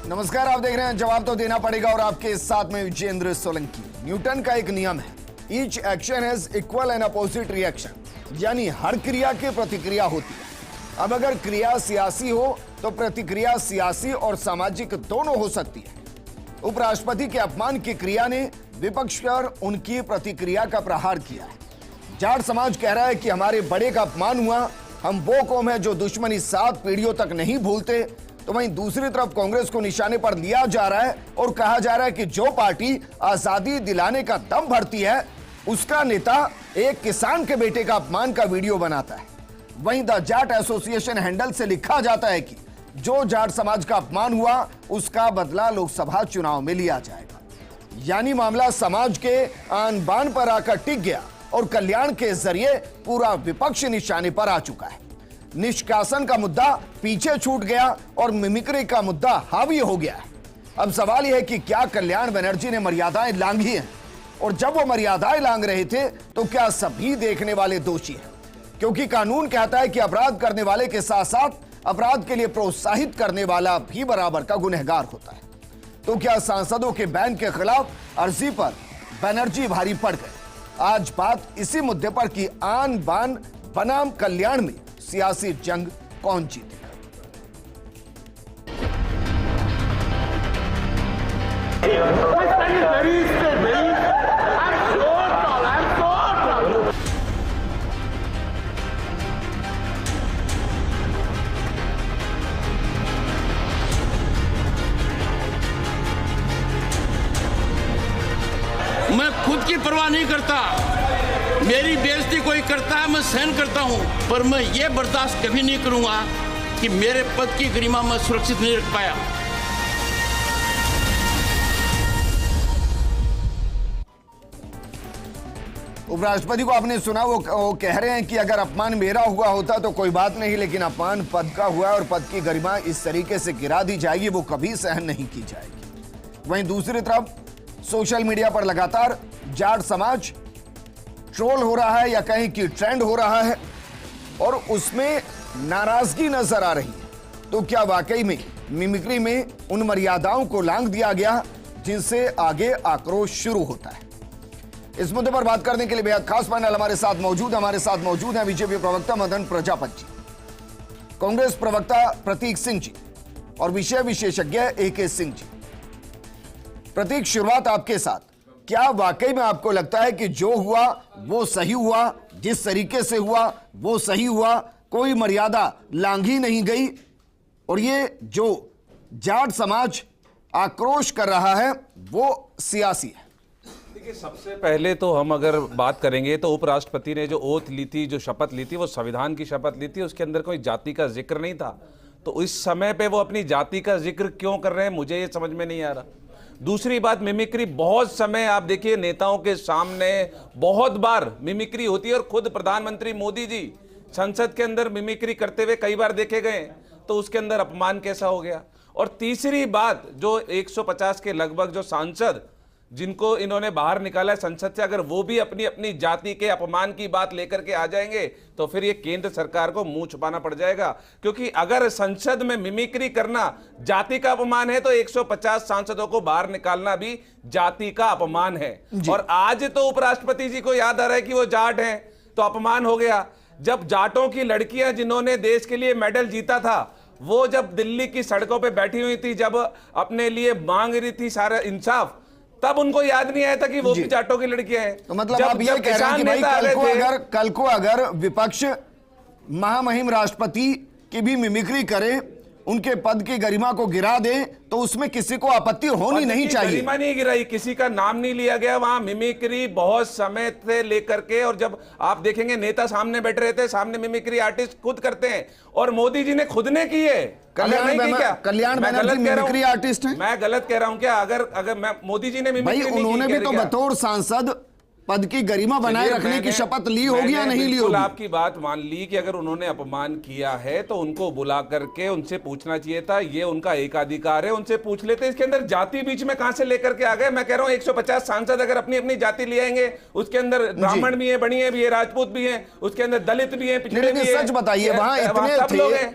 नमस्कार, आप देख रहे हैं जवाब तो देना पड़ेगा और आपके साथ में विजेंद्र सोलंकी। न्यूटन का एक नियम है, each action has equal and opposite reaction, यानी हर क्रिया की प्रतिक्रिया होती है। अब अगर क्रिया सियासी हो तो प्रतिक्रिया सियासी और सामाजिक दोनों हो सकती है। उपराष्ट्रपति के अपमान की क्रिया ने विपक्ष पर उनकी प्रतिक्रिया का प्रहार किया है। जाट समाज कह रहा है कि हमारे बड़े का अपमान हुआ, हम वो कौम है जो दुश्मनी 7 पीढ़ियों तक नहीं भूलते। तो वहीं दूसरी तरफ कांग्रेस को निशाने पर लिया जा रहा है और कहा जा रहा है कि जो पार्टी आजादी दिलाने का दम भरती है उसका नेता एक किसान के बेटे का अपमान का वीडियो बनाता है। वहीं द जाट एसोसिएशन हैंडल से लिखा जाता है कि जो जाट समाज का अपमान हुआ उसका बदला लोकसभा चुनाव में लिया जाएगा। यानी मामला समाज के आन बान पर आकर टिक गया और कल्याण के जरिए पूरा विपक्ष निशाने पर आ चुका है। निष्कासन का मुद्दा पीछे छूट गया और मिमिक्री का मुद्दा हावी हो गया है। अब सवाल यह है कि क्या कल्याण बनर्जी ने मर्यादाएं लांघी हैं, और जब वो मर्यादाएं लांघ रहे थे तो क्या सभी देखने वाले दोषी हैं? क्योंकि कानून कहता है कि अपराध करने वाले के साथ साथ अपराध के लिए प्रोत्साहित करने वाला भी बराबर का गुनहगार होता है। तो क्या सांसदों के बैन के खिलाफ अर्जी पर बनर्जी भारी पड़ गए? आज बात इसी मुद्दे पर कि आन बान बनाम कल्याण में सियासी जंग कौन जीतेगा। मैं खुद की परवाह नहीं करता, मेरी बेइज्जती कोई करता है मैं सहन करता हूं, पर मैं ये बर्दाश्त कभी नहीं करूंगा कि मेरे पद की गरिमा मैं सुरक्षित नहीं रख पाया। उपराष्ट्रपति को आपने सुना, वो कह रहे हैं कि अगर अपमान मेरा हुआ होता तो कोई बात नहीं, लेकिन अपमान पद का हुआ और पद की गरिमा इस तरीके से गिरा दी जाएगी वो कभी सहन नहीं की जाएगी। वहीं दूसरी तरफ सोशल मीडिया पर लगातार जाट समाज ट्रोल हो रहा है या कहीं कि ट्रेंड हो रहा है और उसमें नाराजगी नजर आ रही है। तो क्या वाकई में मिमिक्री में उन मर्यादाओं को लांघ दिया गया जिनसे आगे आक्रोश शुरू होता है? इस मुद्दे पर बात करने के लिए बेहद खास पैनल हमारे साथ मौजूद है बीजेपी प्रवक्ता मदन प्रजापति जी, कांग्रेस प्रवक्ता प्रतीक सिंह जी और विषय विशेषज्ञ AK सिंह जी। प्रतीक, शुरुआत आपके साथ। क्या वाकई में आपको लगता है कि जो हुआ वो सही हुआ, जिस तरीके से हुआ वो सही हुआ, कोई मर्यादा लांघी नहीं गई और ये जो जाट समाज आक्रोश कर रहा है वो सियासी है? देखिए, सबसे पहले तो हम अगर बात करेंगे तो उपराष्ट्रपति ने जो ओथ ली थी, जो शपथ ली थी, वो संविधान की शपथ ली थी, उसके अंदर कोई जाति का जिक्र नहीं था। तो इस समय पे वो अपनी जाति का जिक्र क्यों कर रहे हैं, मुझे ये समझ में नहीं आ रहा। दूसरी बात, मिमिक्री बहुत समय आप देखिए नेताओं के सामने बहुत बार मिमिक्री होती है और खुद प्रधानमंत्री मोदी जी संसद के अंदर मिमिक्री करते हुए कई बार देखे गए, तो उसके अंदर अपमान कैसा हो गया? और तीसरी बात, जो 150 के लगभग जो सांसद जिनको इन्होंने बाहर निकाला है संसद से, अगर वो भी अपनी अपनी जाति के अपमान की बात लेकर के आ जाएंगे तो फिर ये केंद्र सरकार को मुंह छुपाना पड़ जाएगा। क्योंकि अगर संसद में मिमिक्री करना जाति का अपमान है तो 150 सांसदों को बाहर निकालना भी जाति का अपमान है। और आज तो उपराष्ट्रपति जी को याद आ रहा है कि वो जाट हैं तो अपमान हो गया। जब जाटों की लड़कियां जिन्होंने देश के लिए मेडल जीता था, वो जब दिल्ली की सड़कों पर बैठी हुई थी, जब अपने लिए मांग रही थी सारा इंसाफ, तब उनको याद नहीं आया था कि वो भी जाटों की लड़कियां हैं। तो मतलब आप ये कह रहे हैं कि भाई कल को अगर विपक्ष महामहिम राष्ट्रपति की भी मिमिक्री करे, उनके पद की गरिमा को गिरा दे, तो उसमें किसी को आपत्ति होनी नहीं चाहिए। गरिमा नहीं गिराई, किसी का नाम नहीं लिया गया। वहां मिमिक्री बहुत समय से लेकर के, और जब आप देखेंगे नेता सामने बैठे रहते हैं, सामने मिमिक्री आर्टिस्ट खुद करते हैं और मोदी जी ने खुद ने की है। कल्याण बनर्जी मिमिक्री आर्टिस्ट हैं? मैं गलत कह रहा हूं क्या? अगर मैं मोदी जी ने मिमिक्री भाई, उन्होंने भी तो बतौर सांसद पद की गरिमा बनाए रखने की शपथ ली होगी या नहीं ली बिल्कुल होगी? आपकी बात मान ली कि अगर उन्होंने अपमान किया है तो उनको बुला करके उनसे पूछना चाहिए था, ये उनका एकाधिकार है, उनसे पूछ लेते। इसके अंदर जाति बीच में कहां से लेकर के आ गए? मैं कह रहा हूं 150 सांसद अगर अपनी अपनी जाति ले आएंगे, उसके अंदर ब्राह्मण भी है, बणिए भी है, राजपूत भी है, उसके अंदर दलित भी है, पिछड़े भी है। सच बताइए,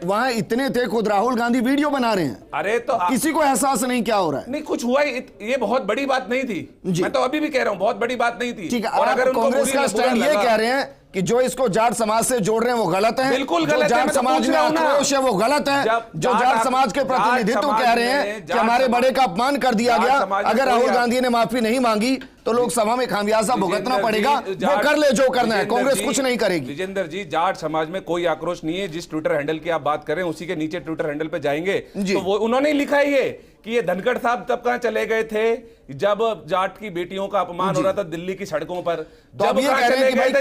वहां इतने थे, खुद राहुल गांधी वीडियो बना रहे हैं। अरे तो किसी को एहसास नहीं क्या हो रहा है? नहीं, कुछ हुआ ये बहुत बड़ी बात नहीं थी। मैं तो अभी भी कह रहा हूं बहुत बड़ी बात नहीं थी। ठीक है, और अगर कांग्रेस का स्टैंड ये कह रहे हैं कि जो इसको जाट समाज से जोड़ रहे हैं वो गलत है, बिल्कुल गलत है। जाट समाज में आक्रोश है वो गलत है, जो जाट समाज के प्रतिनिधित्व कह रहे हैं कि हमारे बड़े का अपमान कर दिया गया, अगर राहुल गांधी ने माफी नहीं मांगी तो लोकसभा में खामियाजा भुगतना पड़ेगा, वो कर ले जो करना है, कांग्रेस कुछ नहीं करेगी। विजेंद्र जी, जाट समाज में कोई आक्रोश नहीं है। जिस ट्विटर हैंडल की आप बात करें उसी के नीचे ट्विटर हैंडल पे जाएंगे तो वो उन्होंने ही लिखा है कि ये धनखड़ साहब तब कहां चले गए थे जब जाट की बेटियों का अपमान हो रहा था दिल्ली की सड़कों पर। तो अब ये कह रहे हैं कि भाई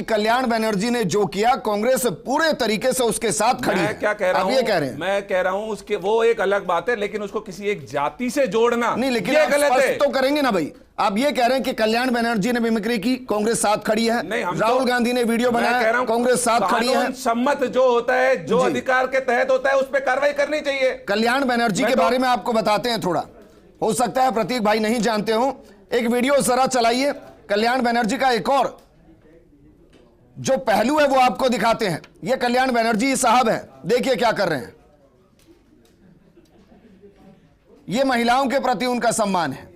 कल्याण बनर्जी ने जो किया, कांग्रेस पूरे तरीके से उसके साथ खड़ी है। क्या कह रहा हूं, ये कह रहे हैं, मैं कह रहा हूं उसके वो एक अलग बात है, लेकिन उसको किसी एक जाति से जोड़ना नहीं, लेकिन ये गलत है। तो करेंगे ना भाई। आप ये कह रहे हैं कि कल्याण बनर्जी ने मिमिक्री की, कांग्रेस साथ खड़ी है, राहुल गांधी ने वीडियो बनाया, कांग्रेस साथ खड़ी है। सम्मत जो होता है, जो अधिकार के तहत होता है, उस पर कार्रवाई करनी चाहिए। कल्याण बनर्जी के बारे में आपको बताते हैं थोड़ा, हो सकता है प्रतीक भाई नहीं जानते हो। एक वीडियो जरा चलाइए, कल्याण बनर्जी का एक और जो पहलू है वो आपको दिखाते हैं। ये कल्याण बनर्जी साहब हैं, देखिए क्या कर रहे हैं। ये महिलाओं के प्रति उनका सम्मान है।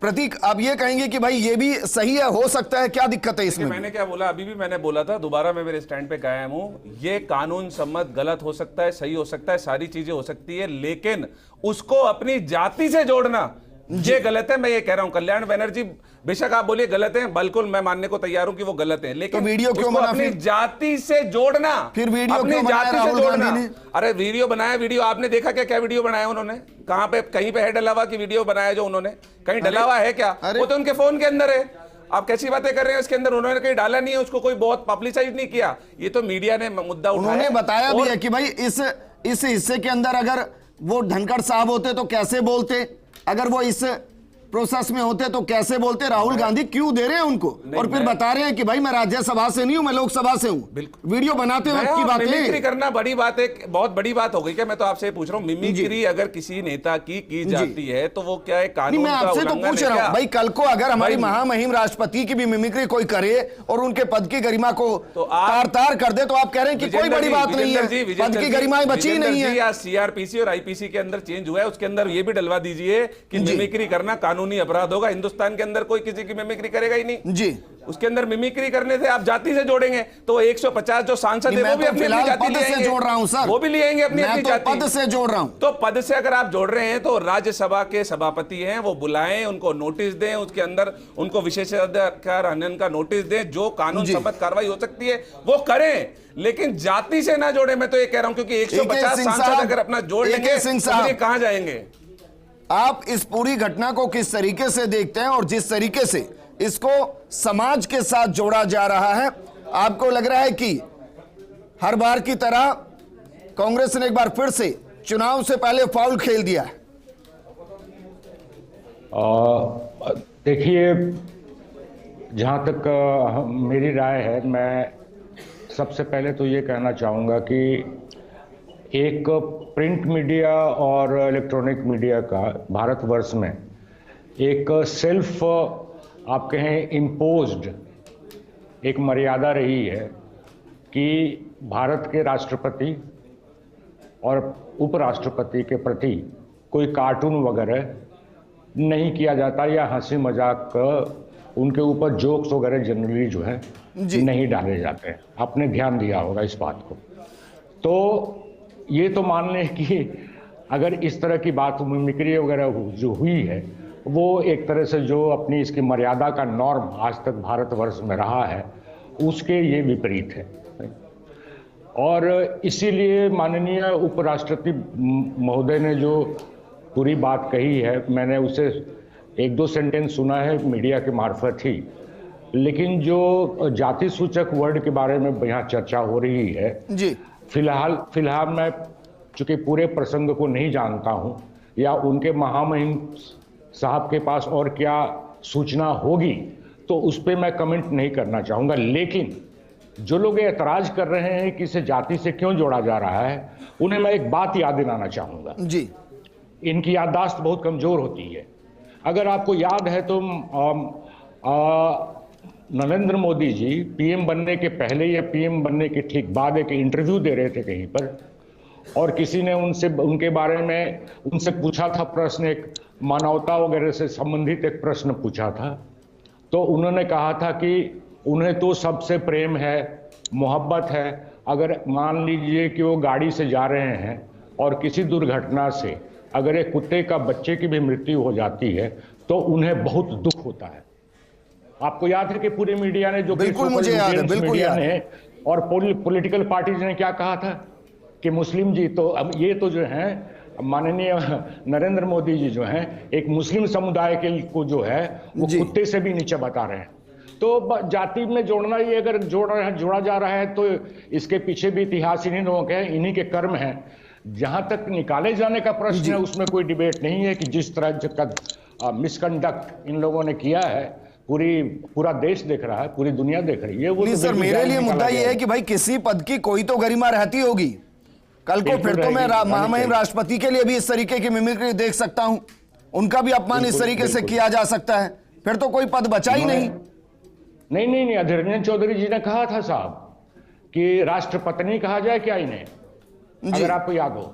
प्रतीक, आप ये कहेंगे कि भाई ये भी सही है, हो सकता है, क्या दिक्कत है इसमें? मैंने क्या बोला, अभी भी मैंने बोला था, दोबारा मैं मेरे स्टैंड पे कायम हूं। ये कानून सम्मत गलत हो सकता है, सही हो सकता है, सारी चीजें हो सकती है, लेकिन उसको अपनी जाति से जोड़ना ये गलत है। मैं ये कह रहा हूं कल्याण बनर्जी बेशक आप बोलिए गलत है, बिल्कुल मैं मानने को तैयार हूं कि वो गलत है, लेकिन तो वीडियो क्यों बना अपनी जाति से जोड़ना? फिर वीडियो अपनी क्यों बनाया जाति से राहुल जोड़ना? गांधी ने? अरे वीडियो बनाया, वीडियो आपने देखा क्या? क्या वीडियो बनाया उन्होंने? कहां पे, कहीं पे है डला हुआ कि वीडियो बनाया जो उन्होंने? कहीं डला हुआ है क्या? वो तो उनके फोन के अंदर है। आप कैसी बातें कर रहे हैं? उसके अंदर उन्होंने कहीं डाला नहीं है, उसको कोई बहुत पब्लिसाइज नहीं किया। ये तो मीडिया ने मुद्दा उठाया। उन्होंने बताया भी है कि भाई इस हिस्से के अंदर अगर वो धनखड़ साहब होते तो कैसे बोलते, अगर वो इस प्रोसेस में होते तो कैसे बोलते, राहुल गांधी क्यों दे रहे हैं उनको, और फिर बता रहे हैं कि भाई मैं राज्यसभा से नहीं हूं, मैं लोकसभा से हूं। वीडियो बनाते वक्त की बात है। मिमिक्री करना बड़ी बात है, बहुत बड़ी बात हो गई क्या? मैं तो आपसे पूछ रहा हूं, मिमिक्री अगर किसी नेता की जाती है तो वो क्या है, कानून मैं आपसे तो पूछ रहा हूं भाई, कल को अगर हमारी महामहिम राष्ट्रपति की भी मिमिक्री कोई करे और उनके पद की गरिमा को तार कर दे, तो आप कह रहे हैं कि कोई बड़ी बात नहीं है, पद की गरिमाएं बची नहीं है। या सीआरपीसी और आईपीसी के अंदर चेंज हुआ है, उसके अंदर ये भी डलवा दीजिए कि मिमिक्री करना कानूनी अपराध होगा। हिंदुस्तान के अंदर कोई किसी की मिमिक्री करेगा ही नहीं जी। उसके अंदर मिमिक्री करने से आप जाति से जोड़ेंगे तो 150 जो सांसद है वो भी अपनी जाति से जोड़ रहा हूं सर, वो भी लेंगे अपनी जाति, पद से जोड़ रहा हूं। तो पद से अगर आप जोड़ रहे हैं तो राज्यसभा के सभापति हैं, वो बुलाएं, उनको नोटिस दें, उसके अंदर उनको विशेषाधिकार हनन का नोटिस दें, जो कानून सम्मत कार्रवाई हो सकती है वो करें, लेकिन जाति से ना जोड़े। मैं तो ये कह रहा हूं क्योंकि 150 सांसद अगर अपना जोड़ लेंगे तो कहां जाएंगे? आप इस पूरी घटना को किस तरीके से देखते हैं, और जिस तरीके से इसको समाज के साथ जोड़ा जा रहा है, आपको लग रहा है कि हर बार की तरह कांग्रेस ने एक बार फिर से चुनाव से पहले फाउल खेल दिया है? देखिए, जहां तक मेरी राय है, मैं सबसे पहले तो ये कहना चाहूँगा कि एक प्रिंट मीडिया और इलेक्ट्रॉनिक मीडिया का भारतवर्ष में एक सेल्फ आप कहें इम्पोज्ड एक मर्यादा रही है कि भारत के राष्ट्रपति और उपराष्ट्रपति के प्रति कोई कार्टून वगैरह नहीं किया जाता, या हंसी मजाक उनके ऊपर जोक्स वगैरह जनरली जो है नहीं डाले जाते हैं। आपने ध्यान दिया होगा इस बात को। तो ये तो मान लें कि अगर इस तरह की बात मिमिक्री वगैरह जो हुई है, वो एक तरह से जो अपनी इसकी मर्यादा का नॉर्म आज तक भारतवर्ष में रहा है, उसके ये विपरीत है। और इसीलिए माननीय उपराष्ट्रपति महोदय ने जो पूरी बात कही है, मैंने उसे 1-2 सेंटेंस सुना है मीडिया के मार्फत ही, लेकिन जो जाति सूचक वर्ड के बारे में यहाँ चर्चा हो रही है जी, फिलहाल मैं चूंकि पूरे प्रसंग को नहीं जानता हूं या उनके महामहिम साहब के पास और क्या सूचना होगी, तो उस पर मैं कमेंट नहीं करना चाहूंगा। लेकिन जो लोग एतराज कर रहे हैं कि इसे जाति से क्यों जोड़ा जा रहा है, उन्हें मैं एक बात याद दिलाना चाहूंगा। जी, इनकी याददाश्त बहुत कमजोर होती है। अगर आपको याद है तो नरेंद्र मोदी जी पीएम बनने के पहले या पीएम बनने के ठीक बाद एक इंटरव्यू दे रहे थे कहीं पर, और किसी ने उनके बारे में उनसे पूछा था प्रश्न, एक मानवता वगैरह से संबंधित एक प्रश्न पूछा था। तो उन्होंने कहा था कि उन्हें तो सबसे प्रेम है, मोहब्बत है। अगर मान लीजिए कि वो गाड़ी से जा रहे हैं और किसी दुर्घटना से अगर एक कुत्ते का बच्चे की भी मृत्यु हो जाती है तो उन्हें बहुत दुख होता है। आपको याद है कि पूरे मीडिया ने जो बिल्कुल मुझे याद है, बिल्कुल याद है। और पॉलिटिकल पार्टीज ने क्या कहा था कि मुस्लिम जी तो अब ये तो जो है माननीय नरेंद्र मोदी जी जो हैं एक मुस्लिम समुदाय के को जो है वो कुत्ते से भी नीचे बता रहे हैं। तो जाति में जोड़ना, ये अगर जोड़ा जा रहा है तो इसके पीछे भी इतिहास इन्हीं लोगों के हैं, इन्हीं के कर्म हैं। जहां तक निकाले जाने का प्रश्न है उसमें कोई डिबेट नहीं है कि जिस तरह का मिसकंडक्ट इन लोगों ने किया है पूरा देश देख रहा है, पूरी दुनिया देख रही है। वो नहीं सर, मेरे लिए मुद्दा ये है कि भाई किसी पद की कोई तो गरिमा रहती होगी। कल को फिर तो मैं महामहिम राष्ट्रपति के लिए भी इस तरीके की मिमिक्री देख सकता हूं, उनका भी अपमान इस तरीके से किया जा सकता है, फिर तो कोई पद बचा ही नहीं। नहीं, अधीर रंजन चौधरी जी ने कहा था साहब कि राष्ट्रपत्नी कहा जाए क्या इन्हें, अगर आपको याद हो।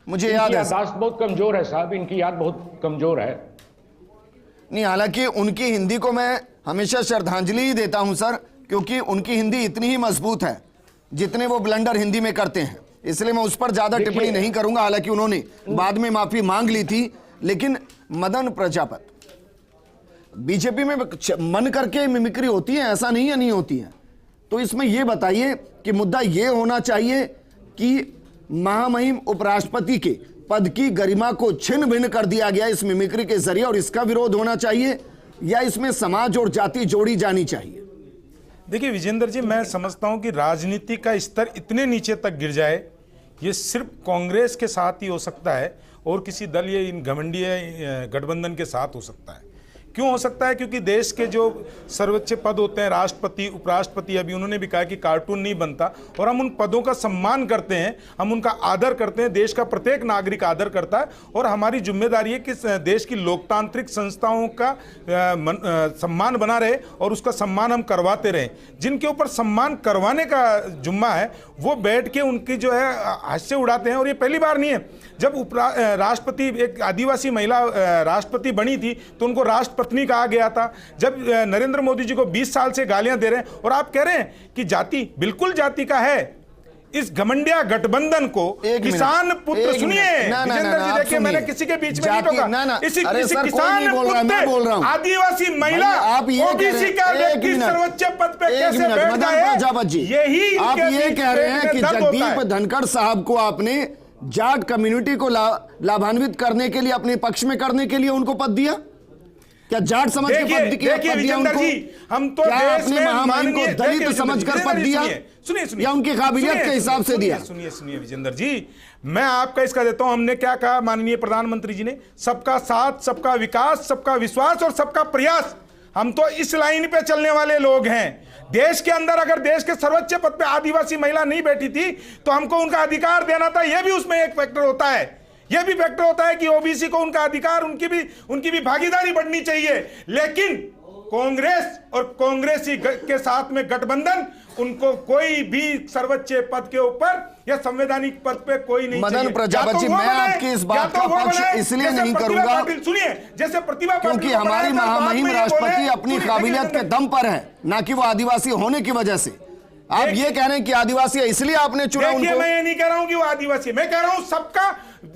मुझे याद है, याददाश्त बहुत कमजोर है साहब, इनकी याद बहुत कमजोर है। नहीं, हालांकि उनकी हिंदी को मैं हमेशा श्रद्धांजलि ही देता हूं सर, क्योंकि उनकी हिंदी इतनी ही मजबूत है जितने वो ब्लंडर हिंदी में करते हैं, इसलिए मैं उस पर ज्यादा टिप्पणी नहीं करूंगा। हालांकि उन्होंने बाद में माफी मांग ली थी, लेकिन मदन प्रजापति, बीजेपी में मन करके मिमिक्री होती है, ऐसा नहीं है नहीं होती है। तो इसमें यह बताइए कि मुद्दा यह होना चाहिए कि महामहिम उपराष्ट्रपति के पद की गरिमा को छिन्न भिन्न कर दिया गया इस मिमिक्री के जरिए, और इसका विरोध होना चाहिए, या इसमें समाज और जाति जोड़ी जानी चाहिए? देखिए विजेंद्र जी, मैं समझता हूं कि राजनीति का स्तर इतने नीचे तक गिर जाए, ये सिर्फ कांग्रेस के साथ ही हो सकता है और किसी दल या इन घमंडीय गठबंधन के साथ हो सकता है। क्यों हो सकता है? क्योंकि देश के जो सर्वोच्च पद होते हैं, राष्ट्रपति, उपराष्ट्रपति, अभी उन्होंने भी कहा कि कार्टून नहीं बनता, और हम उन पदों का सम्मान करते हैं, हम उनका आदर करते हैं, देश का प्रत्येक नागरिक आदर करता है, और हमारी जिम्मेदारी है कि देश की लोकतांत्रिक संस्थाओं का सम्मान बना रहे और उसका सम्मान हम करवाते रहें। जिनके ऊपर सम्मान करवाने का जुम्मा है वो बैठ के उनकी जो है हास्य उड़ाते हैं। और ये पहली बार नहीं है, जब राष्ट्रपति, एक आदिवासी महिला राष्ट्रपति बनी थी तो उनको राष्ट्रपत्नी कहा गया था। जब नरेंद्र मोदी जी को 20 साल से गालियां दे रहे हैं और आप कह रहे हैं कि जाति, बिल्कुल जाति का है। इस घमंडिया गठबंधन को किसान पुत्र, सुनिए विजेंद्र जी, देखिए मैंने किसी के बीच में नहीं टोका, इसी किसान पुत्र आदिवासी महिला ओबीसी का व्यक्ति सर्वोच्च पद पे कैसे बैठ जाए, यही आप ये कह रहे हैं कि जगदीप धनखड़ साहब को आपने जाट कम्युनिटी को लाभान्वित करने के लिए, अपने पक्ष में करने के लिए उनको पद दिया? क्या जाट समझ के पद दिया उनको? हम तो क्या आपने महामहिम को दलित समझकर पद दिया या उनकी काबिलियत के हिसाब से दिया? सुनिए विजेंद्र जी, मैं आपका इसका देता हूं। हमने क्या कहा माननीय प्रधानमंत्री जी ने? सबका साथ, सबका विकास, सबका विश्वास और सबका प्रयास। हम तो इस लाइन पे चलने वाले लोग हैं। देश के अंदर अगर देश के सर्वोच्च पद पे आदिवासी महिला नहीं बैठी थी तो हमको उनका अधिकार देना था। यह भी उसमें एक फैक्टर होता है, यह भी फैक्टर होता है कि ओबीसी को उनका अधिकार, उनकी भी भागीदारी बढ़नी चाहिए। लेकिन कांग्रेस और कांग्रेसी के साथ में गठबंधन, उनको कोई भी सर्वोच्च पद के ऊपर या संवैधानिक पद पे कोई नहीं। मदन प्रजापति, मैं आपकी इस बात का पक्ष इसलिए नहीं करूंगा, सुनिए, जैसे प्रतिभा, क्योंकि हमारी महामहिम राष्ट्रपति अपनी काबिलियत के दम पर है, ना कि वो आदिवासी होने की वजह से। आप ये कह रहे हैं कि आदिवासी है इसलिए आपने चुना उनको? मैं ये नहीं कह रहा हूं कि वो आदिवासी, मैं कह रहा हूं सबका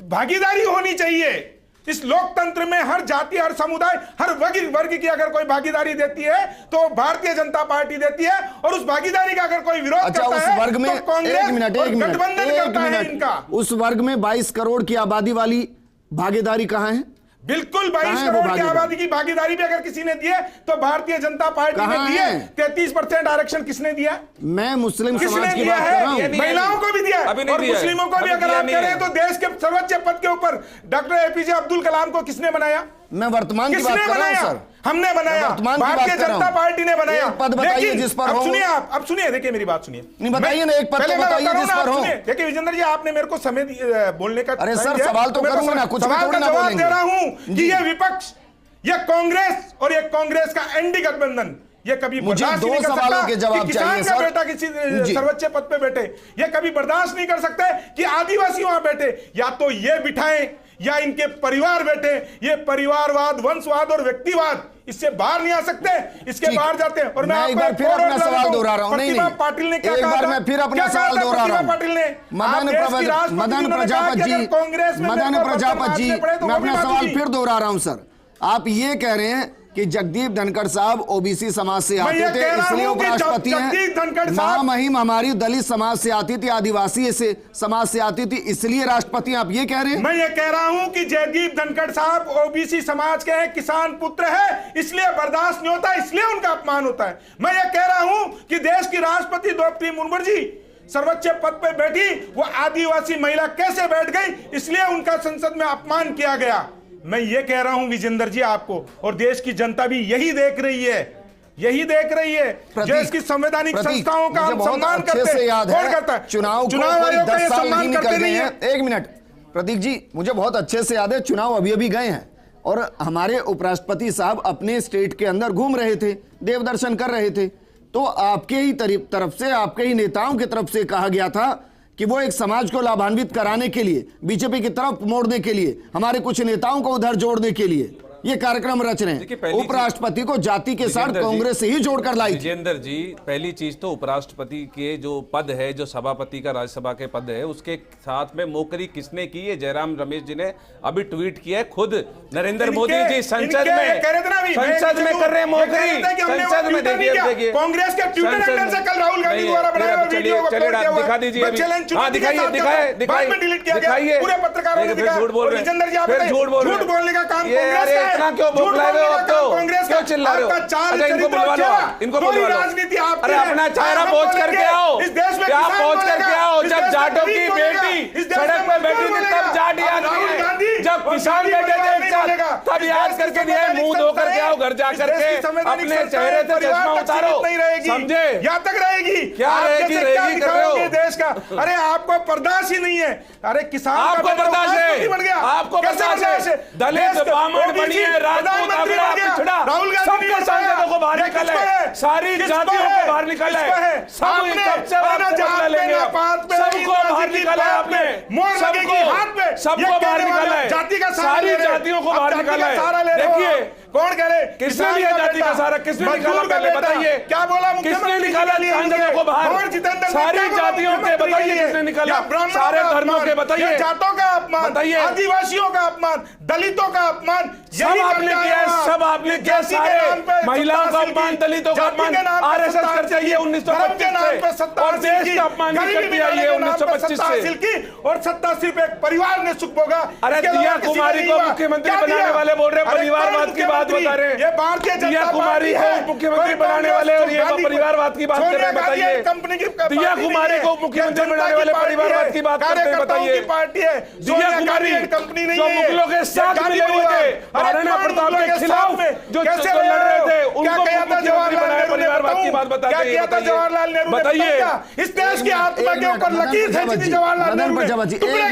भागीदारी होनी चाहिए। इस लोकतंत्र में हर जाति, हर समुदाय, हर वर्ग की अगर कोई भागीदारी देती है तो भारतीय जनता पार्टी देती है, और उस भागीदारी का अगर कोई विरोध करता है वर्ग में, तो कांग्रेस गठबंधन करता है इनका। उस वर्ग में 22 करोड़ की आबादी वाली भागीदारी कहां है? बिल्कुल 22 कहाँ है वो करोड़ की भागीदारी? आबादी की भागीदारी भी अगर किसी ने दी है तो भारतीय जनता पार्टी ने कहाँ दी है। है? 33% आरक्षण किसने दिया? मैं मुस्लिम किसने समाज की दिया बात कर रहा है? हूं। महिलाओं को भी दिया है अभी नहीं और दिया है। मुस्लिमों को भी। अभी अगर दिया आप नहीं करें है। तो देश के सर्वोच्च पद के ऊपर डॉक्टर एपीजे अब्दुल कलाम को किसने बनाया? मैं वर्तमान की बात किसने कर रहा हूं बनाया? सर। हमने बनाया, मैं वर्तमान की बात भारतीय कर रहा जनता हूं। पार्टी ने बनाया। एक पद बताइए लेकिन जिस पर अब हो। सुनिए, आप अब सुनिए, देखिए मेरी बात सुनिए। नहीं बताइए ना, एक पद पहले तो मैं बताइए बता रहा हूं जिस ना, पर आप हो। सुनिए। देखिए विजेंद्र जी, आपने मेरे को समय बोलने का अरे टाइम सर, दिया। सवाल तो मेरे को करूंगा ना, कुछ भी सवाल थोड़ी का ना जवाब बोलेंगे। दे रहा हूं कि ये विपक्ष, ये कांग्रेस और ये कांग्रेस का एनडी गठबंधन, ये कभी मुझे बर्दाश्त दो नहीं कर सवालों सकता के जवाब कि किसान चाहिए, का सर। बेटा किसी जी। सर्वोच्च पद पे बैठे। ये कभी बर्दाश्त नहीं कर सकते कि आदिवासी वहां बैठे। या तो ये बिठाएं या इनके परिवार बैठे। ये परिवारवाद, वंशवाद और व्यक्तिवाद, इससे बाहर नहीं आ सकते। इसके ठीक। बाहर जाते हैं। और मैं एक बार फिर अपना सवाल दोहरा रहा हूं। नहीं प्रतिभा नहीं, पाटिल ने क्या एक कहा बार था? मैं फिर अपना क्या कहा सवाल था दोहरा रहा प्रतिभा हूं। पाटिल ने? मदन प्रजापत जी, मदन प्रजापत जी, मैं अपना सवाल फिर दोहरा रहा हूं सर। आप ये कह रहे हैं कि जगदीप धनखड़ साहब ओबीसी समाज से आते थे इसलिए उपराष्ट्रपति हैं। महामहिम हमारी दलित समाज से आती थी, आदिवासी से समाज से आती थी, इसलिए राष्ट्रपति आप ये कह रहे हैं? मैं ये कह रहा हूं कि जगदीप धनखड़ साहब ओबीसी समाज के हैं, किसान पुत्र है, इसलिए बर्दाश्त नहीं होता, इसलिए उनका अपमान होता है। मैं ये कह रहा हूं कि देश की राष्ट्रपति द्रौपदी मुर्मू जी सर्वोच्च पद पे बैठी, वो आदिवासी महिला कैसे बैठ गई, इसलिए उनका संसद में अपमान किया गया। मैं ये कह रहा हूं विजेंद्र जी आपको, और देश की जनता भी यही देख रही है, यही देख रही है। देश की संवैधानिक संस्थाओं का हम सम्मान करते हैं। याद कौन है करता है? चुनाव आयोग का ये सम्मान करते नहीं है। एक मिनट प्रतीक जी, मुझे बहुत अच्छे से याद है चुनाव अभी अभी गए हैं और हमारे उपराष्ट्रपति साहब अपने स्टेट के अंदर घूम रहे थे, देव दर्शन कर रहे थे, तो आपके ही तरफ से, आपके ही नेताओं की तरफ से कहा गया था कि वो एक समाज को लाभान्वित कराने के लिए, बीजेपी की तरफ मोड़ने के लिए, हमारे कुछ नेताओं को उधर जोड़ने के लिए ये कार्यक्रम रच रहे हैं। उपराष्ट्रपति को जाति के साथ कांग्रेस से ही जोड़कर लाई। विजेंद्र जी, पहली चीज तो उपराष्ट्रपति के जो पद है, जो सभापति का राज्यसभा के पद है, उसके साथ में मोकरी किसने की है? जयराम रमेश जी ने अभी ट्वीट किया है। खुद नरेंद्र मोदी जी संसद में कर रहे हैं मोकरी। संसद में देखिए कांग्रेस के ट्विटर हैंडल से कल राहुल गांधी द्वारा बनाया हुआ वीडियो को दिखा दीजिए। डिलीट किया गया, पूरे पत्रकारों ने दिखाया। झूठ बोल रहे हैं, झूठ बोलने का काम कांग्रेस का है। इतना क्यों बौखला रहे हो आप? तो कांग्रेस क्यों चिल्ला रहे हो? अच्छा, इनको बुलवा लो, इनको बुलवा लो। राजनीति आप, अरे अपना चेहरा पोंछ करके आओ, इस देश में क्या पोंछ करके आओ? जब जाटों की बेटी सड़क पे बैठी थी तब जाट याद किए, जब किसान बैठे थे एक साथ तब याद करके दिए। मुंह धो करके आओ, घर जा करके अपने चेहरे से चश्मा उतारो, समझे? यहाँ तक रहेगी, क्या रहेगी? रहेगी कर रहे हो देश का। अरे आपको बर्दाश्त ही नहीं है। अरे किसान आपको बर्दाश्त है, आपको बर्दाश्त है। दलित ब्राह्मण बनिए, राजपूत अगड़ा पिछड़ा, सबके सांसदों को बाहर निकल है, सारी जातियों को बाहर निकल है, सब सबसे बदला लेंगे, सबको बाहर निकाला है आपने, सबको बाहर निकाला है, सारी जातियों को बाहर निकाला है। देखिए कौन कह रहे? किसने लिया जाति का सारा? किसने निकाला? पहले बताइए, क्या बोला? किसने निकाला सांसदों को बाहर? सारी जातियों के बताइए किसने निकाला? सारे धर्मों के बताइए। जातों का अपमान बताइए, आदिवासियों का अपमान, दलितों का अपमान, सब आपने किया है, सब आपने किया। सारे महिलाओं का अपमान, दलितों का अपमान आरएसएस करते है 1925 से, और देश का अपमान कर दिया ये 1925 से। और सत्ता सिर्फ एक परिवार ने सुख भोगा। अरे दिया कुमारी को मुख्यमंत्री बनाने वाले बोल रहे परिवारवाद की बात बता रहे हैं। ये भारतीय दिया कुमारी को मुख्यमंत्री बनाने वाले और ये परिवारवाद की बात कर रहे हैं, बताइए। दिया कुमारी को मुख्यमंत्री बनाने वाले परिवारवाद की बात करते हैं, बताइए। दिया कुमारी जो मुगलों के साथ मिले हुए थे, महाराणा प्रताप के खिलाफ जो लड़ रहे थे, उनको मुख्यमंत्री बनाए परिवारवाद की बात बताइए। जवाहरलाल नेहरू बताइए, इस देश की आत्मा के ऊपर लकीर खींची थी जवाहरलाल नेहरू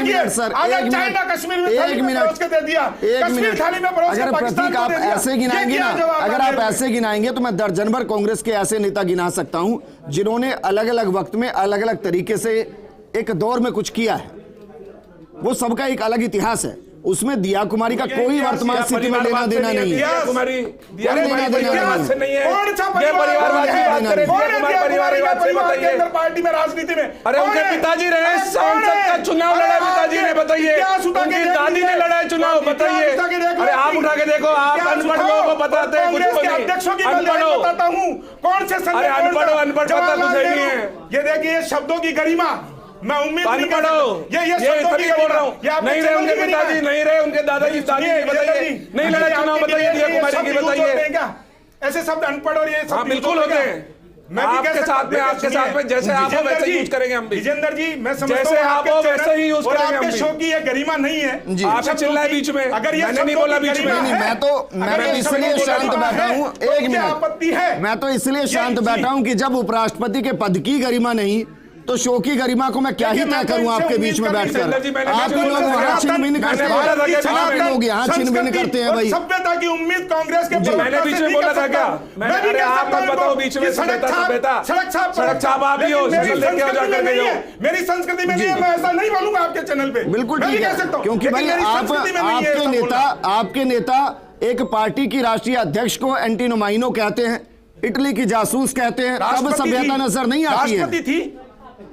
ने। सर अगर चाइना कश्मीर में थाली में परोस के दे दिया, कश्मीर थाली में परोस के पाकिस्तान को दे दिया। ऐसे गिनाएंगे ना, अगर आप ऐसे गिनाएंगे तो मैं दर्जन भर कांग्रेस के ऐसे नेता गिना सकता हूं जिन्होंने अलग अलग वक्त में अलग अलग तरीके से एक दौर में कुछ किया है। वो सबका एक अलग इतिहास है, उसमें दिया कुमारी का कोई वर्तमान स्थिति में लेना देना नहीं है। दिया कुमारी परिवारवाद से नहीं है, कौन सा परिवारवाद की बात करें। परिवारवाद से बताइए, पार्टी में राजनीति में। अरे उनके पिताजी रहे सांसद का चुनाव लड़ा, पिताजी ने, बताइए। उनकी दादी ने लड़ा चुनाव, बताइए। अरे आप उठा के देखो, आप अनपढ़ लोगों को बताते हैं कुछ नहीं। अनपढ़ बताता हूँ कौन से, अरे अनपढ़ पता कुछ नहीं है। ये देखिए शब्दों की गरिमा, मैं उम्मीद नहीं कर पढ़ो सकता। ये तभी शब्दों की बोल रहा हूँ, ये आपके नहीं रहे चैनल उनके की पिताजी, गरिमा नहीं रहे उनके दादाजी, दादी सुनिए, बताइए, नहीं लड़ा चुनाव बताइए, दिया कुमारी की बताइए। क्या ऐसे शब्द अनपढ़ और ये सब हाँ बिल्कुल होते हैं, मैं भी आपके साथ में जैसे आप हो वैसे यूज करेंगे हम भी। विजेंद्र जी, मैं समझता जैसे हूं आप हो वैसे ही यूज करेंगे हम आपके भी। शो की ये गरिमा नहीं है। जी। आप चिल्लाए बीच में, अगर ये मैंने नहीं बोला बीच में। नहीं, मैं तो इसलिए शांत बैठा हूं, एक मिनट, आपत्ति है। मैं तो इसलिए शांत बैठा हूं कि जब उपराष्ट्रपति के पद की गरिमा नहीं तो शो की गरिमा को मैं क्या ही तय करूं आपके बीच में बैठकर। आप लोग वहां छीनबीन करते हैं, आप लोग यहाँ छीनबीन करते हैं भाई। सभ्यता की उम्मीद कांग्रेस के मैंने बीच में बोला था क्या? मैंने आप मत बताओ बीच में सभ्यता, सड़क छाप आप ही हो, लेके आओ जाकर के जाओ। मेरी संस्कृति में नहीं है, मैं ऐसा नहीं बोलूंगा आपके चैनल पे। बिल्कुल ठीक है, क्योंकि भाई आपके नेता एक पार्टी की राष्ट्रीय अध्यक्ष को एंटीनोमाइनो कहते हैं, इटली की जासूस कहते हैं, तब सभ्यता नजर नहीं आती है। राष्ट्रपति थी,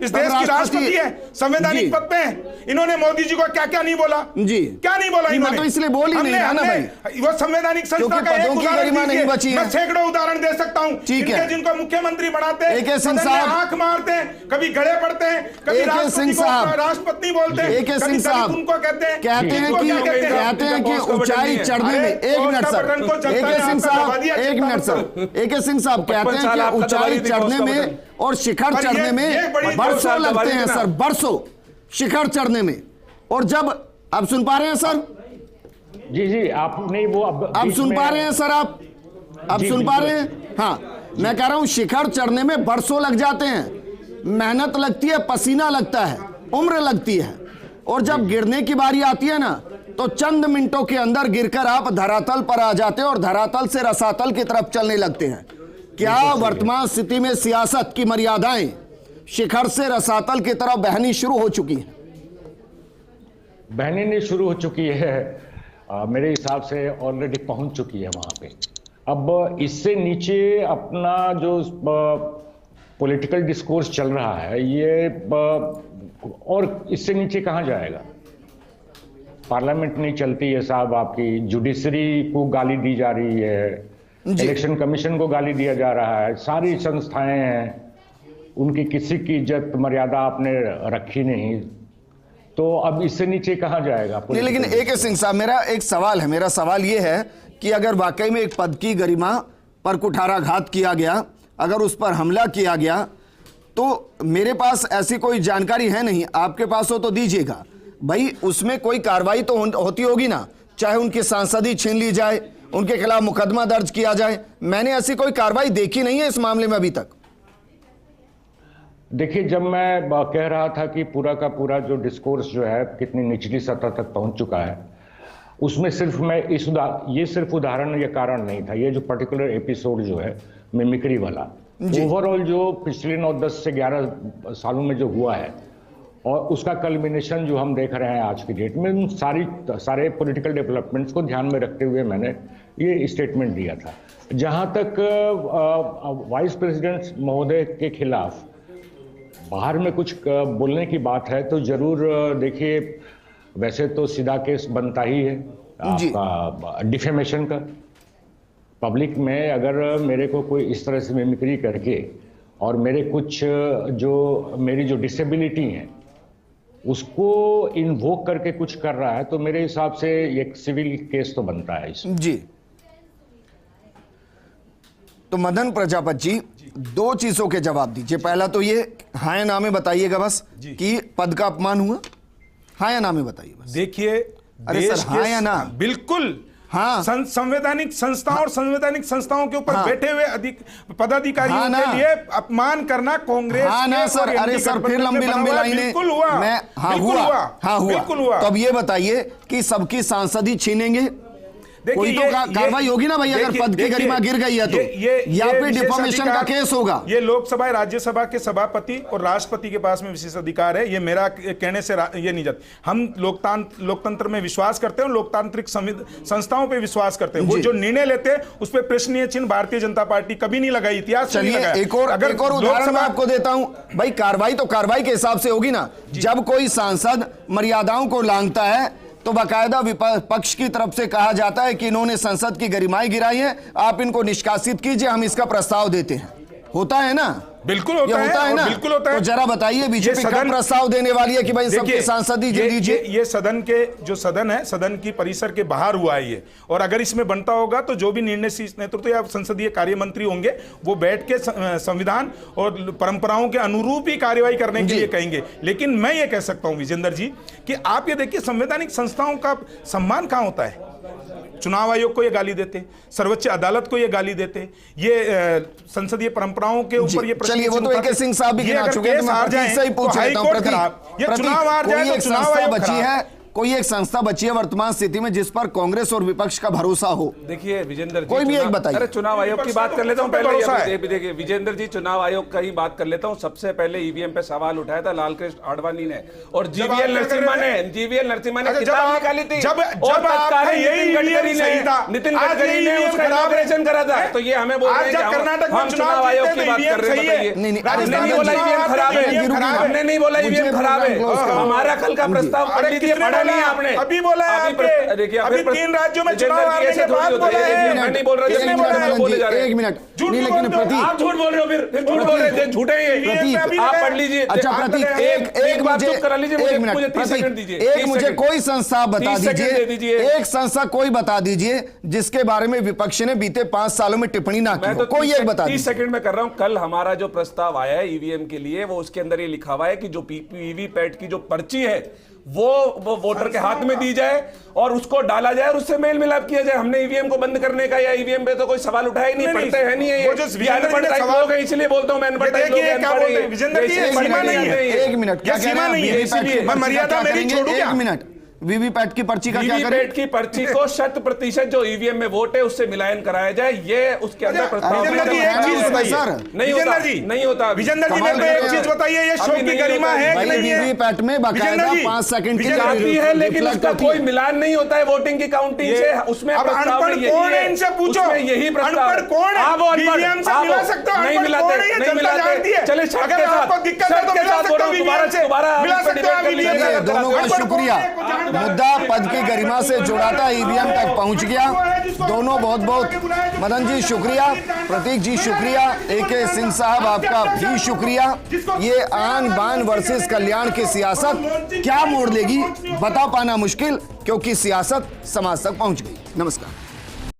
इस देश की राष्ट्रपति है, संवैधानिक पद पे है। इन्होंने मोदी जी को क्या क्या नहीं बोला जी, क्या नहीं बोला इन्होंने? मैं तो इसलिए बोल ही नहीं रहा ना भाई, वो संवैधानिक संस्था का एक उदाहरण नहीं बची है। मैं सैकड़ों उदाहरण दे सकता हूं। ठीक है, जिनको मुख्यमंत्री बनाते हैं, AK सिंह साहब आंख मारते हैं, कभी गले पड़ते हैं, कभी राष्ट्रपति बोलते हैं, AK सिंह साहब उनको कहते हैं कि ऊंचाई चढ़ने में, एक मिनट सर, AK सिंह साहब, एक मिनट सर, AK सिंह साहब कहते हैं कि ऊंचाई चढ़ने में और शिखर चढ़ने में बरसों लगते हैं सर, बरसों शिखर चढ़ने में। और जब आप सुन पा रहे हैं सर? जी जी, आप नहीं वो अब सुन पा रहे हैं सर? आप अब सुन पा रहे हैं? हाँ, मैं कह रहा हूं शिखर चढ़ने में बरसों लग जाते हैं, मेहनत लगती है, पसीना लगता है, उम्र लगती है, और जब गिरने की बारी आती है ना तो चंद मिनटों के अंदर गिरकर आप धरातल पर आ जाते हैं और धरातल से रसातल की तरफ चलने लगते हैं। क्या वर्तमान स्थिति में सियासत की मर्यादाएं शिखर से रसातल की तरफ बहनी शुरू हो चुकी है? बहनी नहीं शुरू हो चुकी है, मेरे हिसाब से ऑलरेडी पहुंच चुकी है वहां पे। अब इससे नीचे अपना जो पॉलिटिकल डिस्कोर्स चल रहा है ये और इससे नीचे कहां जाएगा? पार्लियामेंट नहीं चलती है साहब, आपकी जुडिशरी को गाली दी जा रही है, इलेक्शन कमीशन को गाली दिया जा रहा है, सारी संस्थाएं हैं, उनकी किसी की इज्जत मर्यादा आपने रखी नहीं, तो अब इससे नीचे कहां जाएगा? नहीं, लेकिन AK सिंह साहब, मेरा एक सवाल है, मेरा सवाल यह है कि अगर वाकई में एक पद की गरिमा पर कुठाराघात किया गया, अगर उस पर हमला किया गया, तो मेरे पास ऐसी कोई जानकारी है नहीं, आपके पास हो तो दीजिएगा भाई, उसमें कोई कार्रवाई तो होती होगी ना, चाहे उनकी सांसदी छीन ली जाए, उनके खिलाफ मुकदमा दर्ज किया जाए। मैंने ऐसी कोई कार्रवाई देखी नहीं है इस मामले में अभी तक। देखिए, जब मैं कह रहा था कि पूरा का पूरा जो डिस्कोर्स जो है कितनी निचली सतह तक पहुंच चुका है, उसमें सिर्फ मैं ये सिर्फ उदाहरण या कारण नहीं था, ये जो पर्टिकुलर एपिसोड जो है मिमिक्री वाला, ओवरऑल जो पिछले 9-10 से 11 सालों में जो हुआ है और उसका कल्मिनेशन जो हम देख रहे हैं आज की डेट में, उन सारे पॉलिटिकल डेवलपमेंट्स को ध्यान में रखते हुए मैंने ये स्टेटमेंट दिया था। जहां तक वाइस प्रेसिडेंट महोदय के खिलाफ बाहर में कुछ बोलने की बात है तो जरूर देखिए, वैसे तो सीधा केस बनता ही है आपका डिफेमेशन का। पब्लिक में अगर मेरे को कोई इस तरह से मिमिक्री करके और मेरे कुछ मेरी जो डिसेबिलिटी है उसको इन्वोक करके कुछ कर रहा है, तो मेरे हिसाब से एक सिविल केस तो बनता है इसमें। जी, तो मदन प्रजापत जी, दो चीजों के जवाब दीजिए। पहला तो ये हाँ या ना में बताइएगा बस कि पद का अपमान हुआ, हाँ या ना में बताइए बस। देखिए, अरे सर, हाँ या ना? बिल्कुल हाँ, संवैधानिक संस्थाओं और संवैधानिक संस्थाओं के ऊपर बैठे हुए पदाधिकारियों हाँ के लिए अपमान करना कांग्रेस हाँ ना सर, अरे सर फिर लंबी लाइनें। बिल्कुल हुआ, हाँ हुआ। तो अब ये बताइए कि सबकी सांसदी छीनेंगे, कोई तो कार्रवाई होगी ना भाई, अगर पद की गरिमा गिर गई है तो, या फिर डिफॉर्मेशन का केस होगा। ये लोकसभा राज्यसभा के सभापति और राष्ट्रपति के पास में विशेष अधिकार है, ये मेरा कहने से ये नहीं जाता। हम लोकतंत्र में विश्वास करते हैं, लोकतांत्रिक संस्थाओं पे विश्वास करते हैं। वो जो निर्णय लेते हैं उस पर प्रश्नीय चिन्ह भारतीय जनता पार्टी कभी नहीं लगाई, इतिहास में नहीं लगाया। एक और उदाहरण मैं आपको देता हूं भाई, कार्रवाई तो कार्रवाई के हिसाब से होगी ना। जब कोई सांसद मर्यादाओं को लांघता है तो बाकायदा विपक्ष की तरफ से कहा जाता है कि इन्होंने संसद की गरिमाएं गिराई है, आप इनको निष्कासित कीजिए, हम इसका प्रस्ताव देते हैं। होता है ना। बिल्कुल होता ये होता है और ना? बिल्कुल होता है। तो जरा बताइए बीजेपी कब प्रस्ताव देने वाली है कि भाई सबके देखिए, सांसद ही दीजिए? ये सदन के जो सदन है, सदन की परिसर के बाहर हुआ है ये, और अगर इसमें बनता होगा तो जो भी निर्णय शीर्ष नेतृत्व या संसदीय कार्य मंत्री होंगे वो बैठ के संविधान और परंपराओं के अनुरूप ही कार्यवाही करने के लिए कहेंगे। लेकिन मैं ये कह सकता हूं विजेंद्र जी कि आप ये देखिए संवैधानिक संस्थाओं का सम्मान कहां होता है। चुनाव आयोग को ये गाली देते, सर्वोच्च अदालत को ये गाली देते, ये संसदीय परंपराओं के ऊपर ये चलिए वो तो AK सिंह साहब भी गिना चुके हैं, मैं प्रतीक से ही पूछ लेता हूं। प्रतीक, ये चुनाव हार जाए तो चुनाव आयोग बची है, कोई एक संस्था बची है वर्तमान स्थिति में जिस पर कांग्रेस और विपक्ष का भरोसा हो? देखिए विजेंद्र जी, कोई भी एक बताइए। अरे चुनाव आयोग की बात कर लेता हूं पहले। देखिए विजेंद्र जी, चुनाव आयोग का ही बात कर लेता हूं। सबसे पहले ईवीएम पे सवाल उठाया था लालकृष्ण आडवाणी ने और जीवीएल नरसिम्हा ने किताब निकाली थी। जब नितिन गडकरी ने उसका इनॉग्रेशन करा था। तो ये हमें बोल रहे हैं कि कर्नाटक हम चुनाव आयोग की बात कर रहे हैं। हमने नहीं बोला ईवीएम खराब है, हमने नहीं बोला ईवीएम खराब है। हमारा कल का प्रस्ताव पढ़ लीजिए, पढ़ा नहीं आपने। अभी बोला है आपने, देखिए अभी 3 राज्यों में चुनाव हारने के बाद बोला है। मैं नहीं बोल रहा, एक मिनट, नहीं लेकिन प्रतीक आप झूठ बोल रहे हो, फिर झूठ बोल रहे थे, झूठे ही प्रतीक, आप पढ़ लीजिए। अच्छा प्रतीक, एक बात चुप करा लीजिए, मुझे 30 सेकंड दीजिए। एक मुझे कोई संस्था बता 30 सेकंड दीजिए, एक संस्था कोई बता दीजिए जिसके बारे में विपक्ष ने बीते 5 सालों में टिप्पणी ना की हो। कोई एक बता दीजिए। 30 सेकंड में कर रहा हूं। कल हमारा जो प्रस्ताव आया है ईवीएम के लिए, वो उसके अंदर ये लिखा हुआ है कि जो वीवीपैट की जो पर्ची है वो वोटर के हाथ में दी जाए और उसको डाला जाए और उससे मेल मिलाप किया जाए। हमने ईवीएम को बंद करने का या ईवीएम पे तो कोई सवाल उठाया ही नहीं, पढ़ते हैं नहीं है। वो जो अनपढ़ टाइप लोग हैं, इसलिए बोलता हूं मैं अनपढ़ टाइप लोग हैं। एक मिनट, क्या सीमा नहीं है? मर्यादा मेरी छोड़ू क्या? एक मिनट, वीवीपैट की पर्ची का क्या करें? वीवीपैट की पर्ची को 100% जो ईवीएम में वोट है उससे मिलान कराया जाए, ये उसके अंदर प्रस्ताव विजेंद्र जी एक चीज बताइए, नहीं होता जी, नहीं होता। विजेंद्र जी मेरे को एक चीज बताइए, ये शो की गरिमा है कि नहीं है? वीवीपैट में बाकायदा 5 सेकंड की जाती है, लेकिन उसका कोई मिलान नहीं होता है वोटिंग की काउंटिंग से। उसमें अनपढ़ कौन है, इनसे पूछो। यही प्रस्ताव, अनपढ़ कौन है? ईवीएम से मिला सकते हो? नहीं मिलाते, नहीं मिलाते। चले अगर आपको दिक्कत है तो मिला सकते हो ईवीएम से, मिला सकते हो ईवीएम से। दोनों का शुक्रिया। मुद्दा पद की गरिमा से जुड़ा था, ईवीएम तक पहुंच गया। दोनों बहुत बहुत, मदन जी शुक्रिया, प्रतीक जी शुक्रिया, AK सिंह साहब आपका भी शुक्रिया। ये आन बान वर्सेस कल्याण की सियासत क्या मोड़ लेगी बता पाना मुश्किल, क्योंकि सियासत समाज तक पहुंच गई। नमस्कार।